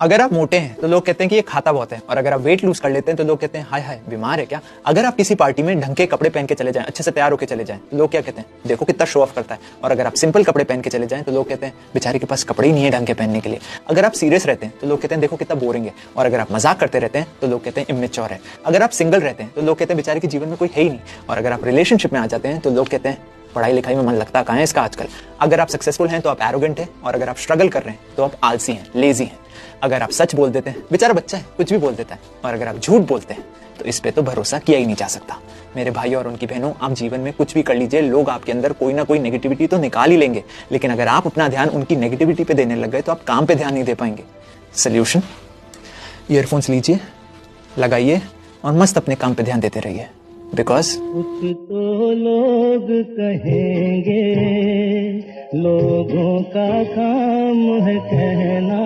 अगर आप मोटे हैं तो लोग कहते हैं कि ये खाता बहुत है, और अगर आप वेट लूज कर लेते हैं तो लोग कहते हैं हाय हाय बीमार है क्या। अगर आप किसी पार्टी में ढंग के कपड़े पहन के चले जाएं, अच्छे से तैयार होकर चले जाएं, तो लोग क्या कहते हैं, देखो कितना शो ऑफ करता है। और अगर आप सिंपल कपड़े पहन के चले जाएं तो लोग कहते हैं बेचारे के पास कपड़े ही नहीं है ढंग के पहनने के लिए। अगर आप सीरियस रहते हैं तो लोग कहते हैं देखो कितना बोरिंग है। और अगर आप मजाक करते रहते हैं तो लोग कहते हैं इमेच्योर है। अगर आप सिंगल रहते हैं तो लोग कहते हैं बेचारे के जीवन में कोई है ही नहीं। और अगर आप रिलेशनशिप में आ जाते हैं तो लोग कहते हैं पढ़ाई लिखाई में मन लगता कहाँ है इसका आजकल। अगर आप सक्सेसफुल हैं तो आप एरोगेंट हैं, और अगर आप स्ट्रगल कर रहे हैं तो आप आलसी हैं, लेजी हैं। अगर आप सच बोल देते हैं, बेचारा बच्चा है कुछ भी बोल देता है, और अगर आप झूठ बोलते हैं तो इस पे तो भरोसा किया ही नहीं जा सकता। मेरे भाई और उनकी बहनों, आप जीवन में कुछ भी कर लीजिए, लोग आपके अंदर कोई ना कोई नेगेटिविटी तो निकाल ही लेंगे, लेकिन अगर आप अपना ध्यान उनकी नेगेटिविटी पे देने लग गए तो आप काम पे ध्यान नहीं दे पाएंगे। सोल्यूशन, ईयरफोन्स लीजिए, लगाइए और मस्त अपने काम पे ध्यान देते रहिए। बिकॉज कुछ तो लोग कहेंगे, लोगों का काम है कहना।